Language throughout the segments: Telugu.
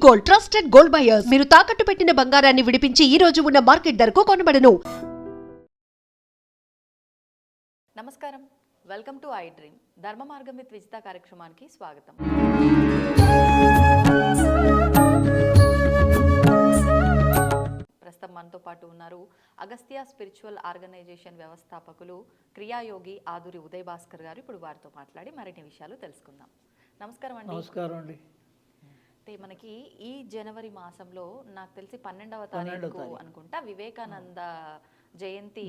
Gold, trusted gold buyers. మీరు తాకట్టు పెట్టిన బంగారాన్ని విడిపించి ఈ రోజు ఉన్న మార్కెట్ ధరకు కొనబడను. నమస్కారం, వెల్కమ్ టు ఐ డ్రీమ్. ధర్మ మార్గం విత్ విజిత కార్యక్రమానికి స్వాగతం. ప్రస్తుతం మనతో పాటు ఉన్నారు అగస్త్య స్పిరిచువల్ ఆర్గనైజేషన్ వ్యవస్థాపకులు క్రియాయోగి ఆదురి ఉదయ్ భాస్కర్ గారు. ఇప్పుడు వారితో మాట్లాడి మరిన్ని విషయాలు తెలుసుకుందాం. నమస్కారం అండి. నమస్కారం అండి. అయితే మనకి ఈ జనవరి మాసంలో నాకు తెలిసి 12వ తారీఖు అనుకుంటా వివేకానంద జయంతి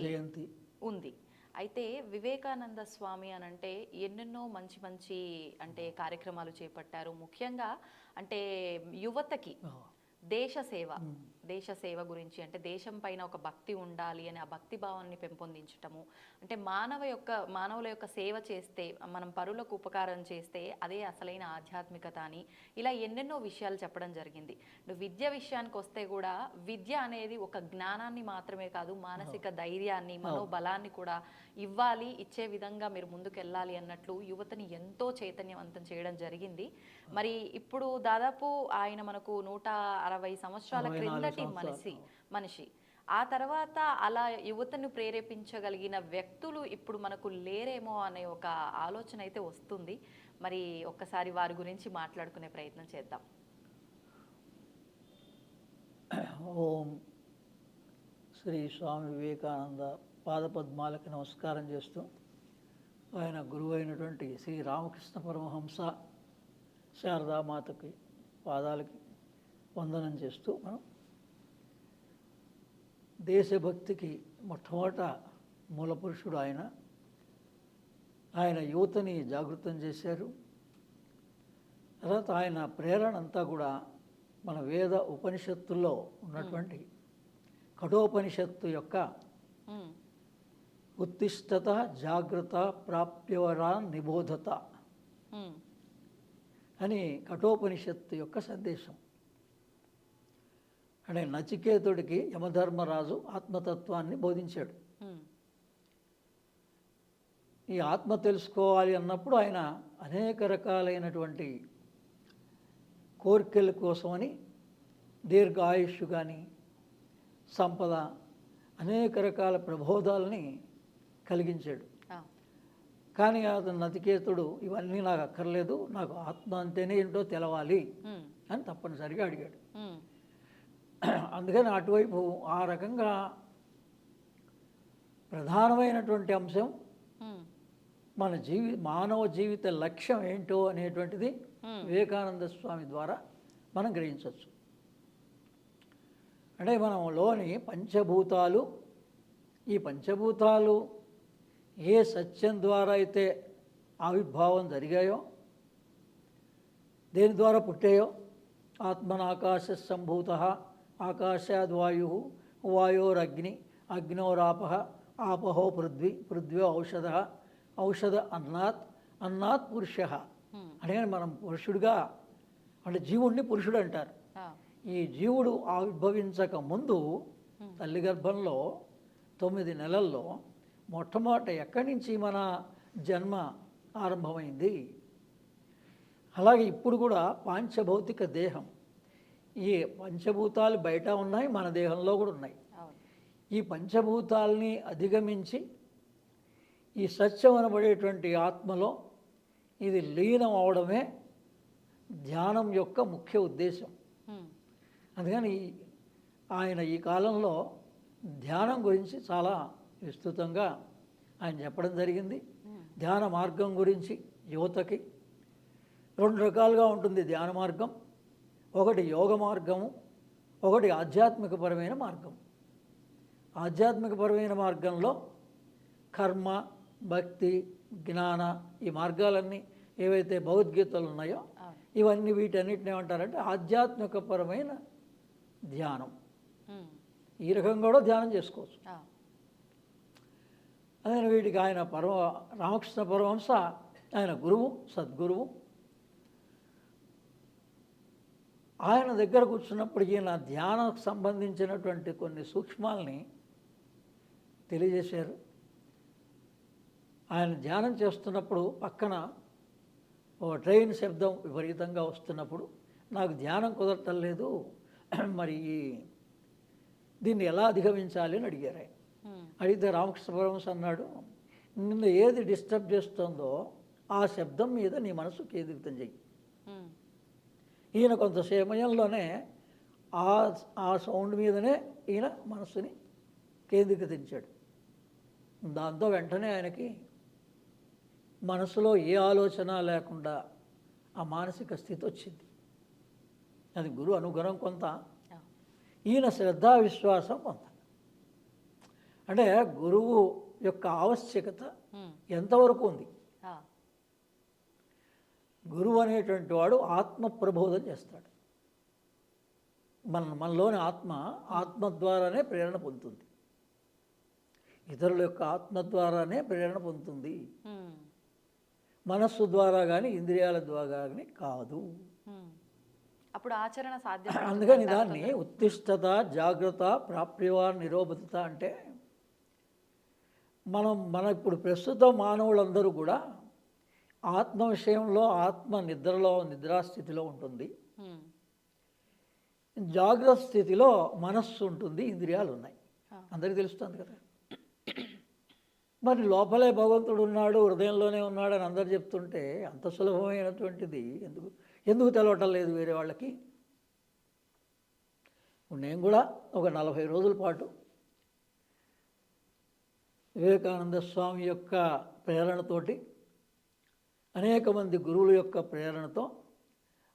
ఉంది. అయితే వివేకానంద స్వామి అనంటే ఎన్నెన్నో మంచి మంచి అంటే కార్యక్రమాలు చేపట్టారు. ముఖ్యంగా అంటే యువతకి దేశ సేవ గురించి, అంటే దేశం పైన ఒక భక్తి ఉండాలి అని ఆ భక్తి భావాన్ని పెంపొందించటము, అంటే మానవుల యొక్క సేవ చేస్తే, మనం పరులకు ఉపకారం చేస్తే అదే అసలైన ఆధ్యాత్మికత అని ఇలా ఎన్నెన్నో విషయాలు చెప్పడం జరిగింది. విద్య విషయానికి వస్తే కూడా విద్య అనేది ఒక జ్ఞానాన్ని మాత్రమే కాదు, మానసిక ధైర్యాన్ని, మనోబలాన్ని కూడా ఇవ్వాలి, ఇచ్చే విధంగా మీరు ముందుకెళ్ళాలి అన్నట్లు యువతని ఎంతో చైతన్యవంతం చేయడం జరిగింది. మరి ఇప్పుడు దాదాపు ఆయన మనకు 160 సంవత్సరాల క్రిందటి మనిషి. ఆ తర్వాత అలా యువతను ప్రేరేపించగలిగిన వ్యక్తులు ఇప్పుడు మనకు లేరేమో అనే ఒక ఆలోచన అయితే వస్తుంది. మరి ఒక్కసారి వారి గురించి మాట్లాడుకునే ప్రయత్నం చేద్దాం. ఓం శ్రీ స్వామి వివేకానంద పాదపద్మాలకి నమస్కారం చేస్తూ, ఆయన గురువు అయినటువంటి శ్రీ రామకృష్ణ పరమహంస శారదామాతకి పాదాలకి వందనం చేస్తూ, మనం దేశభక్తికి మొట్టమొదట మూలపురుషుడు ఆయన యువతని జాగృతం చేశారు. తర్వాత ఆయన ప్రేరణ అంతా కూడా మన వేద ఉపనిషత్తుల్లో ఉన్నటువంటి కఠోపనిషత్తు యొక్క ఉత్తిష్టత జాగ్రత్త ప్రాప్యవరా నిబోధత అని కఠోపనిషత్తు యొక్క సందేశం. అంటే నచికేతుడికి యమధర్మరాజు ఆత్మతత్వాన్ని బోధించాడు. ఈ ఆత్మ తెలుసుకోవాలి అన్నప్పుడు ఆయన అనేక రకాలైనటువంటి కోరికల కోసమని దీర్ఘ ఆయుష్ కానీ సంపద అనేక రకాల ప్రబోధాలని కలిగించాడు. కానీ అతను నచికేతుడు ఇవన్నీ నాకు అక్కర్లేదు, నాకు ఆత్మ అంటేనే ఏంటో తెలవాలి అని తప్పనిసరిగా అడిగాడు. అందుకని అటువైపు ఆ రకంగా ప్రధానమైనటువంటి అంశం మానవ జీవిత లక్ష్యం ఏంటో అనేటువంటిది వివేకానంద స్వామి ద్వారా మనం గ్రహించవచ్చు. అంటే మనలోని పంచభూతాలు, ఈ పంచభూతాలు ఏ సత్యం ద్వారా అయితే ఆవిర్భావం జరిగాయో, దేని ద్వారా పుట్టాయో, ఆత్మనాకాశ సంభూత ఆకాశాద్వాయు వాయోరగ్ని అగ్నోరాప ఆపహో పృథ్వీ పృథ్వీ ఔషధ అన్నాత్ పురుష. అంటే మనం పురుషుడిగా, అంటే జీవుడిని పురుషుడు అంటారు. ఈ జీవుడు ఆవిర్భవించక ముందు తల్లి గర్భంలో 9 నెలల్లో మొట్టమొదట ఎక్కడి నుంచి మన జన్మ ఆరంభమైంది. అలాగే ఇప్పుడు కూడా పాంచభౌతిక దేహం, ఈ పంచభూతాలు బయట ఉన్నాయి, మన దేహంలో కూడా ఉన్నాయి. ఈ పంచభూతాలని అధిగమించి ఈ సత్యం అనబడేటువంటి ఆత్మలో ఇది లీనం అవడమే ధ్యానం యొక్క ముఖ్య ఉద్దేశం. అందుకని ఆయన ఈ కాలంలో ధ్యానం గురించి చాలా విస్తృతంగా ఆయన చెప్పడం జరిగింది. ధ్యాన మార్గం గురించి యువతకి 2 రకాలుగా ఉంటుంది ధ్యాన మార్గం. ఒకటి యోగ మార్గము, ఒకటి ఆధ్యాత్మికపరమైన మార్గం. ఆధ్యాత్మికపరమైన మార్గంలో కర్మ, భక్తి, జ్ఞాన, ఈ మార్గాలన్నీ ఏవైతే భగవద్గీతలు ఉన్నాయో ఇవన్నీ వీటన్నిటిని ఏమంటారంటే ఆధ్యాత్మికపరమైన ధ్యానం. ఈ రకంగా కూడా ధ్యానం చేసుకోవచ్చు. అదే వీటికి ఆయన రామకృష్ణ పరమహంస ఆయన గురువు, సద్గురువు. ఆయన దగ్గర కూర్చున్నప్పుడు ఈయన ధ్యానంకు సంబంధించినటువంటి కొన్ని సూక్ష్మాలని తెలియజేశారు. ఆయన ధ్యానం చేస్తున్నప్పుడు పక్కన ఒక ట్రైన్ శబ్దం విపరీతంగా వస్తున్నప్పుడు నాకు ధ్యానం కుదరటం లేదు, మరి దీన్ని ఎలా అధిగమించాలి అని అడిగారు ఆయన. అడిగితే రామకృష్ణ పరమహంస అన్నాడు, నిన్ను ఏది డిస్టర్బ్ చేస్తుందో ఆ శబ్దం మీద నీ మనసు కేంద్రితం చెయ్యి. ఈయన కొంత సమయంలోనే ఆ సౌండ్ మీదనే ఈయన మనస్సుని కేంద్రీకరించాడు. దాంతో వెంటనే ఆయనకి మనసులో ఏ ఆలోచన లేకుండా ఆ మానసిక స్థితి వచ్చింది. అది గురువు అనుగ్రహం కొంత, ఈయన శ్రద్ధా విశ్వాసం కొంత. అంటే గురువు యొక్క ఆవశ్యకత ఎంతవరకు ఉంది? గురువు అనేటువంటి వాడు ఆత్మ ప్రబోధం చేస్తాడు. మనలోని ఆత్మ ద్వారానే ప్రేరణ పొందుతుంది, ఇతరుల యొక్క ఆత్మ ద్వారానే ప్రేరణ పొందుతుంది, మనస్సు ద్వారా కానీ ఇంద్రియాల ద్వారా కానీ కాదు. అప్పుడు ఆచరణ సాధ్యం. అందుకని దాన్ని ఉత్తిష్టత, జాగ్రత్త, ప్రాప్యవా నిరోబద్ధత అంటే మన ఇప్పుడు ప్రస్తుత మానవులందరూ కూడా ఆత్మ విషయంలో ఆత్మ నిద్రాస్థితిలో ఉంటుంది, జాగ్రత్త స్థితిలో మనస్సు ఉంటుంది, ఇంద్రియాలు ఉన్నాయి. అందరికీ తెలుస్తుంది కదా. మరి లోపలే భగవంతుడు ఉన్నాడు, హృదయంలోనే ఉన్నాడు అని అందరు చెప్తుంటే అంత సులభమైనటువంటిది ఎందుకు తెలవటం లేదు వేరే వాళ్ళకి? నేను కూడా ఒక 40 రోజుల పాటు వివేకానంద స్వామి యొక్క ప్రేరణతోటి, అనేక మంది గురువుల యొక్క ప్రేరణతో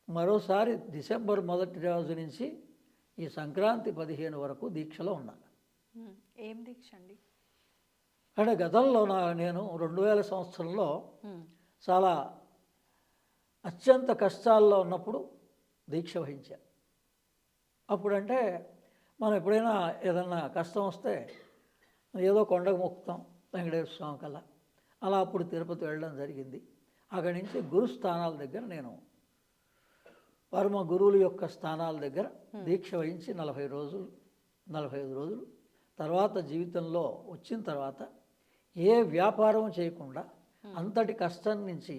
మరోసారి డిసెంబర్ 1 రోజు నుంచి ఈ సంక్రాంతి 15 వరకు దీక్షలో ఉన్నాను. ఏం దీక్ష అండి? అంటే గతంలో నేను 2000 సంవత్సరంలో చాలా అత్యంత కష్టాల్లో ఉన్నప్పుడు దీక్ష వహించాను. అప్పుడంటే మనం ఎప్పుడైనా ఏదన్నా కష్టం వస్తే ఏదో కొండకు మొక్కుతాం, వెంకటేశ్వర స్వామి కల్లా. అలా అప్పుడు తిరుపతి వెళ్ళడం జరిగింది. అక్కడి నుంచి గురు స్థానాల దగ్గర నేను పరమ గురువుల యొక్క స్థానాల దగ్గర దీక్ష వహించి 45 రోజులు తర్వాత జీవితంలో వచ్చిన తర్వాత ఏ వ్యాపారం చేయకుండా అంతటి కష్టం నుంచి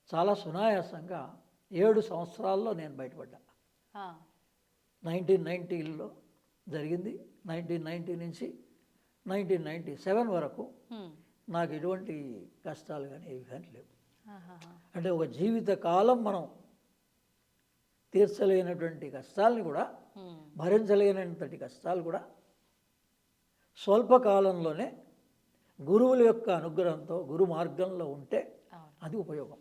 చాలా సునాయాసంగా 7 సంవత్సరాల్లో నేను బయటపడ్డా. 1990లో జరిగింది. 1990 నుంచి 1997 వరకు నాకు ఎటువంటి కష్టాలు కానీ ఏవి కానీ లేవు. అంటే ఒక జీవితకాలం మనం తీర్చలేనటువంటి కష్టాలని కూడా, భరించలేనంతటి కష్టాలు కూడా స్వల్పకాలంలోనే గురువుల యొక్క అనుగ్రహంతో గురు మార్గంలో ఉంటే అది ఉపయోగం.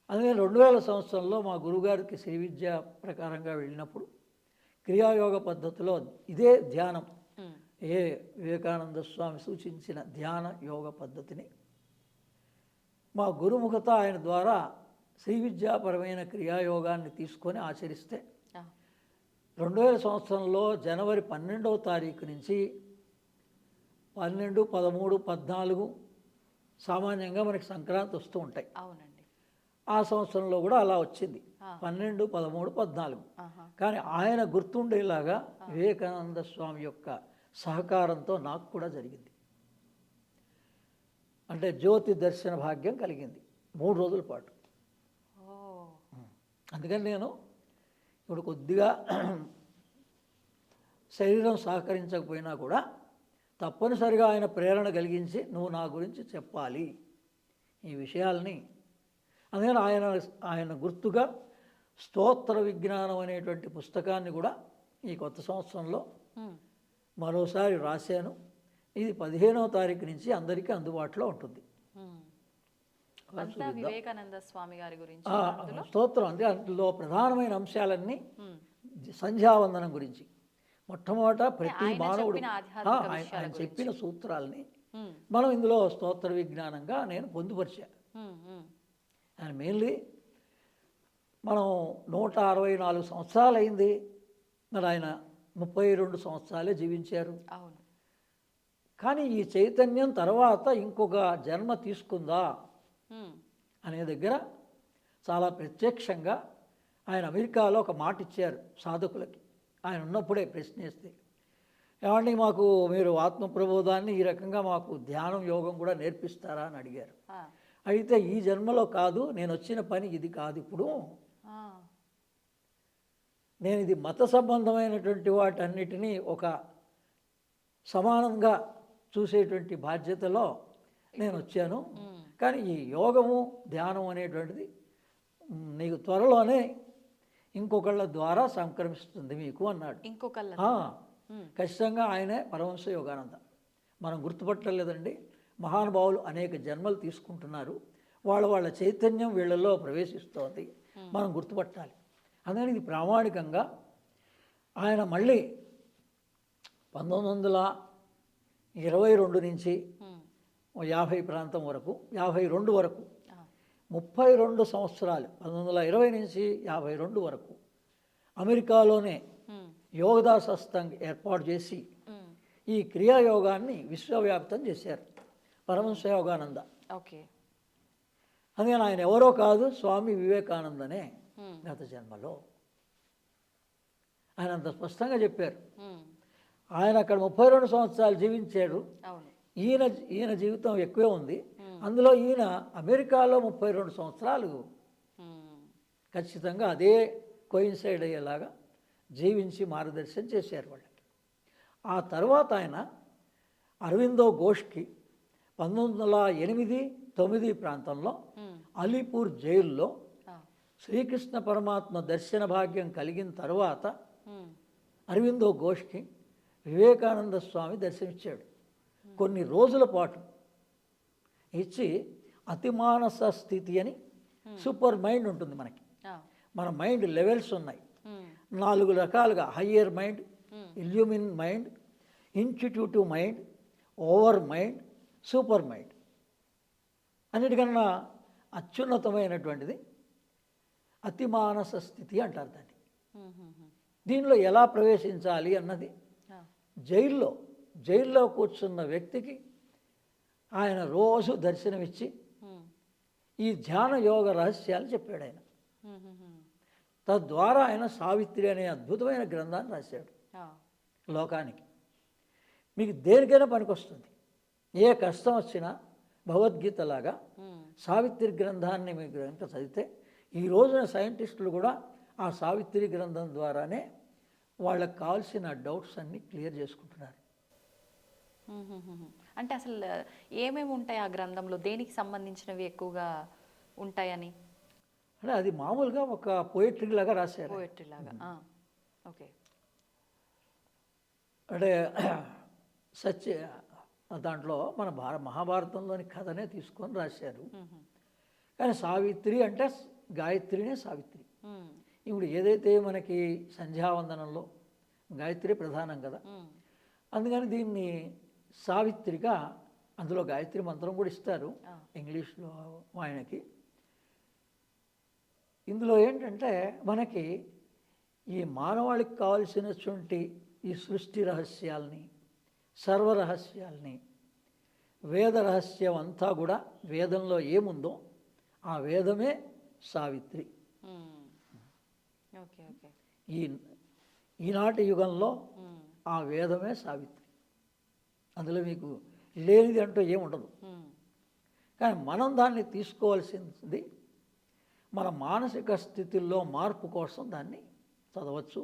అందుకే 2000 సంవత్సరంలో మా గురుగారికి శ్రీ విద్య ప్రకారంగా వెళ్ళినప్పుడు క్రియాయోగ పద్ధతిలో ఇదే ధ్యానం, వివేకానంద స్వామి సూచించిన ధ్యాన యోగ పద్ధతిని మా గురుముఖత ఆయన ద్వారా శ్రీ విద్యాపరమైన క్రియాయోగాన్ని తీసుకొని ఆచరిస్తే 2000 సంవత్సరంలో జనవరి 12వ తారీఖు నుంచి 12, 13, 14 సామాన్యంగా మనకి సంక్రాంతి వస్తూ ఉంటాయి. అవునండి. ఆ సంవత్సరంలో కూడా అలా వచ్చింది, 12, 13, 14. కానీ ఆయన గుర్తుండేలాగా వివేకానంద స్వామి యొక్క సహకారంతో నాకు కూడా జరిగింది. అంటే జ్యోతి దర్శన భాగ్యం కలిగింది 3 రోజుల పాటు. అందుకని నేను ఇప్పుడు కొద్దిగా శరీరం సహకరించకపోయినా కూడా తప్పనిసరిగా ఆయన ప్రేరణ కలిగించి నువ్వు నా గురించి చెప్పాలి ఈ విషయాల్ని. అందుకని ఆయన గుర్తుగా స్తోత్ర విజ్ఞానం అనేటువంటి పుస్తకాన్ని కూడా ఈ కొత్త సంవత్సరంలో మరోసారి రాశాను. ఇది 15వ తారీఖు నుంచి అందరికీ అందుబాటులో ఉంటుంది. వివేకానంద స్వామి గారి గురించి స్తోత్రం అంటే అందులో ప్రధానమైన అంశాలన్నీ సంధ్యావందనం గురించి. మొట్టమొదట ప్రతి మానవుడు ఆయన చెప్పిన సూత్రాలని మనం ఇందులో స్తోత్ర విజ్ఞానంగా నేను పొందుపరిచా. ఆయన మెయిన్లీ మనం 164 సంవత్సరాలు అయింది, మరి ఆయన 32 సంవత్సరాలే జీవించారు. అవును. కానీ ఈ చైతన్యం తర్వాత ఇంకొక జన్మ తీసుకుందా అనే దగ్గర చాలా ప్రత్యక్షంగా ఆయన అమెరికాలో ఒక మాట ఇచ్చారు సాధకులకి. ఆయన ఉన్నప్పుడే ప్రశ్నిస్తే, ఏమండి మాకు మీరు ఆత్మప్రబోధాన్ని ఈ రకంగా మాకు ధ్యానం యోగం కూడా నేర్పిస్తారా అని అడిగారు. అయితే ఈ జన్మలో కాదు, నేను వచ్చిన పని ఇది కాదు ఇప్పుడు, నేను ఇది మత సంబంధమైనటువంటి వాటన్నిటినీ ఒక సమానంగా చూసేటువంటి బాధ్యతలో నేను వచ్చాను. కానీ ఈ యోగము ధ్యానం అనేటువంటిది నీకు త్వరలోనే ఇంకొకళ్ళ ద్వారా సంక్రమిస్తుంది మీకు అన్నాడు. ఇంకొకళ్ళ ఖచ్చితంగా ఆయనే పరమహంస యోగానంద. మనం గుర్తుపట్టలేదండి, మహానుభావులు అనేక జన్మలు తీసుకుంటున్నారు, వాళ్ళ చైతన్యం వీళ్ళలో ప్రవేశిస్తోంది, మనం గుర్తుపట్టాలి. అందుకని ఇది ప్రామాణికంగా ఆయన మళ్ళీ 1922 నుంచి 50 ప్రాంతం వరకు 52 వరకు 32 సంవత్సరాలు 1920 నుంచి 52 వరకు అమెరికాలోనే యోగదా సత్సంగ్ ఏర్పాటు చేసి ఈ క్రియాయోగాన్ని విశ్వవ్యాప్తం చేశారు పరమహంస యోగానంద. ఓకే. అందుకని ఆయన ఎవరో కాదు, స్వామి వివేకానందనే గత జన్మలో. ఆయన అంత స్పష్టంగా చెప్పారు. ఆయన అక్కడ 32 సంవత్సరాలు జీవించాడు. ఈయన జీవితం ఎక్కువే ఉంది. అందులో ఈయన అమెరికాలో 32 సంవత్సరాలు ఖచ్చితంగా అదే కోయిన్సైడ్ అయ్యేలాగా జీవించి మార్గదర్శనం చేశారు వాళ్ళకి. ఆ తర్వాత ఆయన అరవిందో ఘోష్కి 1908-9 ప్రాంతంలో అలీపూర్ జైల్లో శ్రీకృష్ణ పరమాత్మ దర్శన భాగ్యం కలిగిన తర్వాత అరవిందో ఘోష్కి వివేకానంద స్వామి దర్శనమిచ్చాడు. కొన్ని రోజుల పాటు ఇచ్చి అతిమానస స్థితి అని సూపర్ మైండ్ ఉంటుంది మనకి. మన మైండ్ లెవెల్స్ ఉన్నాయి 4 రకాలుగా: higher mind, illumined mind, intuitive mind, overmind, supermind. అన్నిటికన్నా అత్యున్నతమైనటువంటిది అతిమానస స్థితి అంటారు దాన్ని. దీనిలో ఎలా ప్రవేశించాలి అన్నది జైల్లో కూర్చున్న వ్యక్తికి ఆయన రోజు దర్శనమిచ్చి ఈ ధ్యాన యోగ రహస్యాలు చెప్పాడు ఆయన. తద్వారా ఆయన సావిత్రి అనే అద్భుతమైన గ్రంథాన్ని రాశాడు లోకానికి. మీకు దేనికైనా పనికొస్తుంది. ఏ కష్టం వచ్చినా భగవద్గీతలాగా సావిత్రి గ్రంథాన్ని మీకు కనుక చదివితే, ఈ రోజున సైంటిస్టులు కూడా ఆ సావిత్రి గ్రంథం ద్వారానే వాళ్ళకి కావాల్సిన డౌట్స్ అన్నీ క్లియర్ చేసుకుంటున్నారు. అంటే అసలు ఏమేమి ఉంటాయి ఆ గ్రంథంలో, దేనికి సంబంధించినవి ఎక్కువగా ఉంటాయని? అంటే అది మామూలుగా ఒక పోయిట్రీ లాగా రాశారు. పోయిట్రీ లాగా. ఓకే. అంటే దాంట్లో మన మహాభారతంలోని కథనే తీసుకొని రాశారు. కానీ సావిత్రి అంటే గాయత్రినే సావిత్రి. ఇప్పుడు ఏదైతే మనకి సంధ్యావందనంలో గాయత్రి ప్రధానం కదా, అందుకని దీన్ని సావిత్రిగా, అందులో గాయత్రి మంత్రం కూడా ఇస్తారు ఇంగ్లీష్లో ఆయనకి. ఇందులో ఏంటంటే మనకి ఈ మానవాళికి కావలసినటువంటి ఈ సృష్టి రహస్యాల్ని, సర్వరహస్యాల్ని, వేద రహస్యం అంతా కూడా వేదంలో ఏముందో ఆ వేదమే సావిత్రి. Okay okay. ఈనాటి యుగంలో ఆ వేదమే సావిత్రి. అందులో మీకు లేనిది అంటూ ఏముండదు. కానీ మనం దాన్ని తీసుకోవాల్సింది మన మానసిక స్థితిలో మార్పు కోసం దాన్ని చదవచ్చు.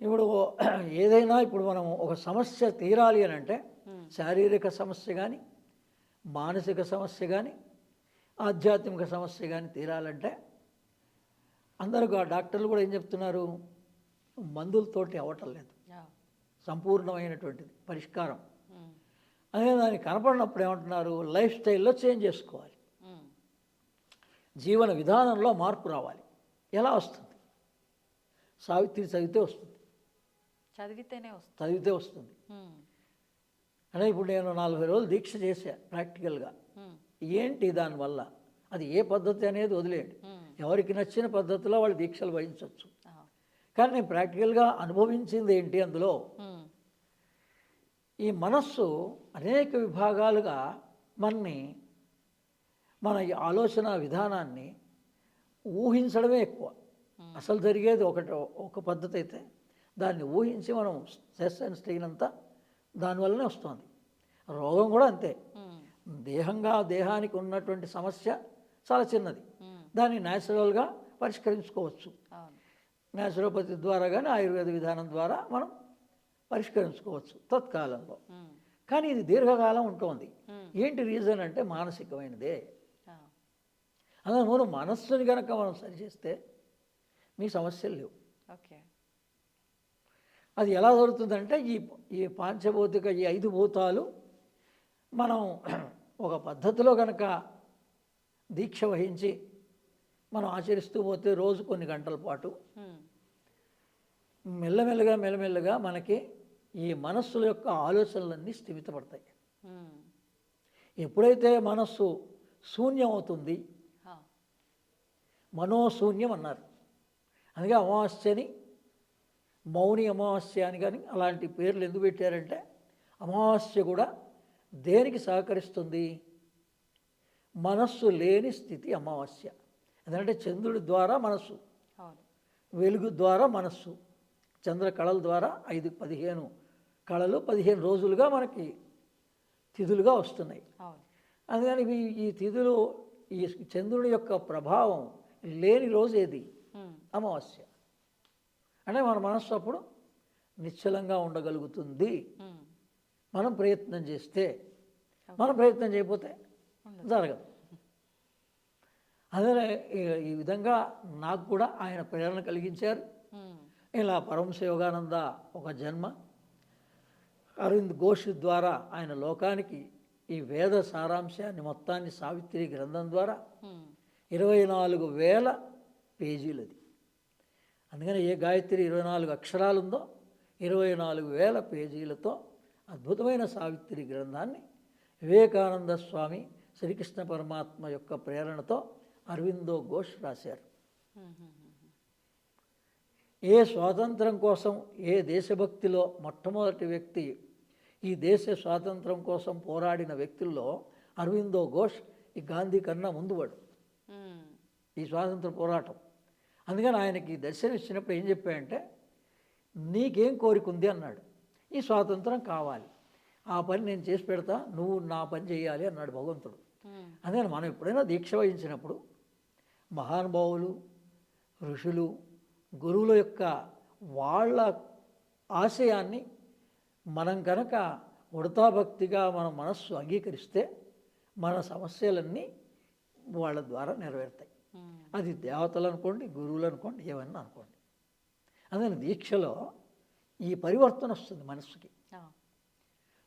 ఇప్పుడు ఏదైనా ఇప్పుడు మనం ఒక సమస్య తీరాలి అని అంటే, శారీరక సమస్య కానీ, మానసిక సమస్య కానీ, ఆధ్యాత్మిక సమస్య కానీ తీరాలంటే అందరూ డాక్టర్లు కూడా ఏం చెప్తున్నారు, మందులతోటి అవ్వటం లేదు, సంపూర్ణమైనటువంటిది పరిష్కారం. అదే దానికి కనపడినప్పుడు ఏమంటున్నారు, లైఫ్ స్టైల్లో చేంజ్ చేసుకోవాలి, జీవన విధానంలో మార్పు రావాలి. ఎలా వస్తుంది? సావిత్రి చదివితే వస్తుంది. చదివితే వస్తుంది. అంటే ఇప్పుడు నేను 40 రోజులు దీక్ష చేశా ప్రాక్టికల్గా. ఏంటి దానివల్ల? అది ఏ పద్ధతి అనేది వదిలేయండి, ఎవరికి నచ్చిన పద్ధతిలో వాళ్ళు దీక్షలు వహించవచ్చు. కానీ నేను ప్రాక్టికల్గా అనుభవించింది ఏంటి అందులో, ఈ మనస్సు అనేక విభాగాలుగా మన ఆలోచన విధానాన్ని ఊహించడమే ఎక్కువ. అసలు జరిగేది ఒక పద్ధతి అయితే దాన్ని ఊహించి మనం స్ట్రెస్ అండ్ స్ట్రెయిన్ అంతా దానివల్లనే వస్తుంది. రోగం కూడా అంతే. దేహానికి ఉన్నటువంటి సమస్య చాలా చిన్నది, దాన్ని న్యాచురల్గా పరిష్కరించుకోవచ్చు. న్యాచురోపతి ద్వారా కానీ ఆయుర్వేద విధానం ద్వారా మనం పరిష్కరించుకోవచ్చు తత్కాలంలో. కానీ ఇది దీర్ఘకాలం ఉంటుంది. ఏంటి రీజన్ అంటే మానసికమైనదే. అందులో మనం మనస్సుని కనుక మనం సరిచేస్తే మీ సమస్యలు లేవు. ఓకే. అది ఎలా జరుగుతుందంటే ఈ పాంచభౌతిక ఈ 5 భూతాలు మనం ఒక పద్ధతిలో కనుక దీక్ష వహించి మనం ఆచరిస్తూ పోతే రోజు కొన్ని గంటల పాటు మెల్లమెల్లగా మనకి ఈ మనస్సుల యొక్క ఆలోచనలన్నీ స్థిమితపడతాయి. ఎప్పుడైతే మనస్సు శూన్యం అవుతుంది, మనోశూన్యం అన్నారు. అందుకే అమావాస్యని మౌని అమావాస్య అని కానీ అలాంటి పేర్లు ఎందుకు పెట్టారంటే అమావాస్య కూడా దేనికి సహకరిస్తుంది? మనస్సు లేని స్థితి అమావాస్య. ఎందుకంటే చంద్రుడి ద్వారా మనస్సు, వెలుగు ద్వారా మనస్సు, చంద్ర కళల ద్వారా 15 కళలు 15 రోజులుగా మనకి తిథులుగా వస్తున్నాయి. అందుకని ఈ తిథులు ఈ చంద్రుడి యొక్క ప్రభావం లేని రోజు ఏది? అమావాస్య. అంటే మన మనస్సు అప్పుడు నిశ్చలంగా ఉండగలుగుతుంది మనం ప్రయత్నం చేస్తే. మనం ప్రయత్నం చేయకపోతే జరగదు. అదే ఈ విధంగా నాకు కూడా ఆయన ప్రేరణ కలిగించారు. ఇలా పరమశ యోగానంద ఒక జన్మ, అరవింద్ ఘోష్ ద్వారా ఆయన లోకానికి ఈ వేద సారాంశాన్ని మొత్తాన్ని సావిత్రి గ్రంథం ద్వారా 24,000 పేజీలది. అందుకని ఏ గాయత్రి 24 అక్షరాలు ఉందో 24,000 పేజీలతో అద్భుతమైన సావిత్రి గ్రంథాన్ని వివేకానంద స్వామి శ్రీకృష్ణ పరమాత్మ యొక్క ప్రేరణతో అరవిందో ఘోష్ రాశారు. ఏ స్వాతంత్రం కోసం, ఏ దేశభక్తిలో మొట్టమొదటి వ్యక్తి, ఈ దేశ స్వాతంత్రం కోసం పోరాడిన వ్యక్తుల్లో అరవిందో ఘోష్ ఈ గాంధీ కన్నా ముందువాడు ఈ స్వాతంత్ర పోరాటం. అందుకని ఆయనకి దర్శనం ఇచ్చినప్పుడు ఏం చెప్పాడంటే, నీకేం కోరిక ఉంది అన్నాడు. ఈ స్వాతంత్రం కావాలి, ఆ పని నేను చేసి పెడతా, నువ్వు నా పని చేయాలి అన్నాడు భగవంతుడు. అందుకని మనం ఎప్పుడైనా దీక్ష వహించినప్పుడు మహానుభావులు, ఋషులు, గురువుల యొక్క వాళ్ళ ఆశయాన్ని మనం కనుక ఉడతాభక్తిగా మన మనస్సు అంగీకరిస్తే మన సమస్యలన్నీ వాళ్ళ ద్వారా నెరవేరుతాయి. అది దేవతలు అనుకోండి, గురువులు అనుకోండి, ఏమన్నా అనుకోండి. అందుకని దీక్షలో ఈ పరివర్తన వస్తుంది మనస్సుకి.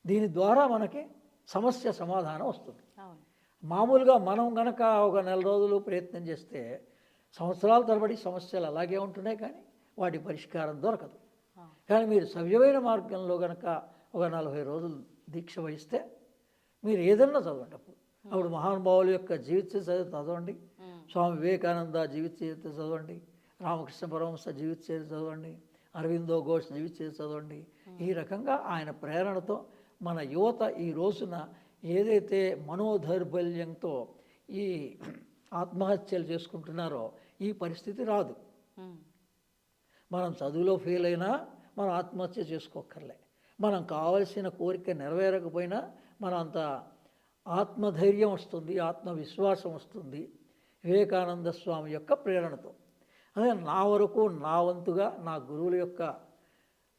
దీని ద్వారా మనకి సమస్య సమాధానం వస్తుంది. మామూలుగా మనం కనుక ఒక 4 రోజులు ప్రయత్నం చేస్తే సంవత్సరాల తరబడి సమస్యలు అలాగే ఉంటున్నాయి, కానీ వాటి పరిష్కారం దొరకదు. కానీ మీరు సవ్యమైన మార్గంలో కనుక ఒక 40 రోజులు దీక్ష వహిస్తే మీరు ఏదన్నా చదవండి. అప్పుడు మహానుభావుల యొక్క జీవిత చరిత్ర చదవండి, స్వామి వివేకానంద జీవిత చరిత్ర చదవండి, రామకృష్ణ పరమహంస జీవిత చరిత్ర చదవండి, అరవిందో ఘోష్ జీవిత చరిత్ర చదవండి. ఈ రకంగా ఆయన ప్రేరణతో మన యువత ఈ రోజున ఏదైతే మనోదౌర్బల్యంతో ఈ ఆత్మహత్యలు చేసుకుంటున్నారో ఈ పరిస్థితి రాదు. మనం చదువులో ఫెయిల్ అయినా మనం ఆత్మహత్య చేసుకోక్కర్లే. మనం కావలసిన కోరిక నెరవేరకపోయినా మనం అంత ఆత్మధైర్యం వస్తుంది, ఆత్మవిశ్వాసం వస్తుంది వివేకానంద స్వామి యొక్క ప్రేరణతో. అదే నా వరకు నా వంతుగా నా గురువుల యొక్క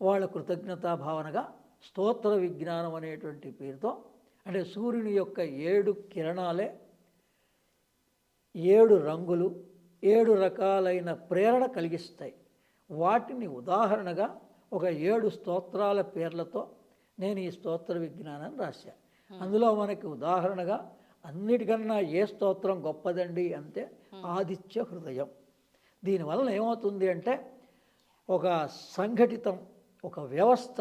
వాళ్ళ కృతజ్ఞతా భావనగా స్తోత్ర విజ్ఞానం అనేటువంటి పేరుతో, అంటే సూర్యుని యొక్క 7 కిరణాలే 7 రంగులు 7 రకాలైన ప్రేరణ కలిగిస్తాయి. వాటిని ఉదాహరణగా ఒక 7 స్తోత్రాల పేర్లతో నేను ఈ స్తోత్ర విజ్ఞానాన్ని రాశాను. అందులో మనకి ఉదాహరణగా అన్నిటికన్నా ఏ స్తోత్రం గొప్పదండి అంటే ఆదిత్య హృదయం. దీనివల్ల ఏమవుతుంది అంటే ఒక సంఘటితం, ఒక వ్యవస్థ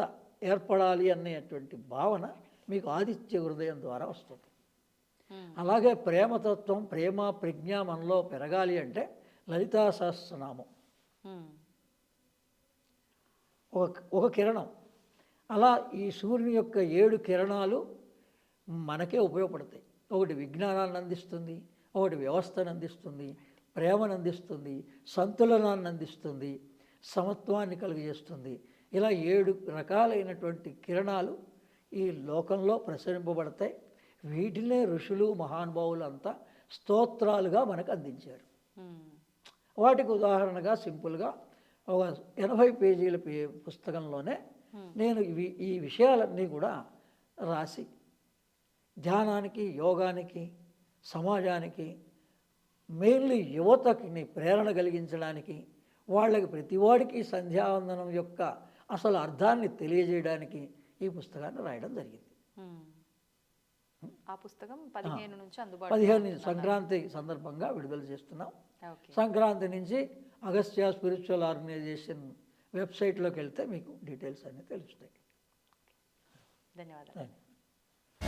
ఏర్పడాలి అనేటువంటి భావన మీకు ఆదిత్య హృదయం ద్వారా వస్తుంది. అలాగే ప్రేమతత్వం, ప్రేమ ప్రజ్ఞ మనలో పెరగాలి అంటే లలితా సహస్రనామం ఒక కిరణం. అలా ఈ సూర్యుని యొక్క 7 కిరణాలు మనకే ఉపయోగపడతాయి. ఒకటి విజ్ఞానాన్ని అందిస్తుంది, ఒకటి వ్యవస్థను అందిస్తుంది, ప్రేమను అందిస్తుంది, సంతులనాన్ని అందిస్తుంది, సమత్వాన్ని కలుగజేస్తుంది. ఇలా 7 రకాలైనటువంటి కిరణాలు ఈ లోకంలో ప్రసరింపబడతాయి. వీటినే ఋషులు మహానుభావులు అంతా స్తోత్రాలుగా మనకు అందించారు. వాటికి ఉదాహరణగా సింపుల్గా ఒక 80 పేజీల పుస్తకంలోనే నేను ఈ విషయాలన్నీ కూడా రాసి ధ్యానానికి, యోగానికి, సమాజానికి, మెయిన్లీ యువతకి ప్రేరణ కలిగించడానికి, వాళ్ళకి ప్రతివాడికి సంధ్యావందనం యొక్క అసలు అర్థాన్ని తెలియజేయడానికి ఈ పుస్తకాన్ని రాయడం జరిగింది. ఆ పుస్తకం 15 నుంచి 15 సంక్రాంతి సందర్భంగా విడుదల చేస్తున్నాం. సంక్రాంతి నుంచి అగస్త్య స్పిరిచువల్ ఆర్గనైజేషన్ వెబ్సైట్లోకి వెళ్తే మీకు డీటెయిల్స్ అన్నీ తెలుస్తాయి. ధన్యవాదాలు.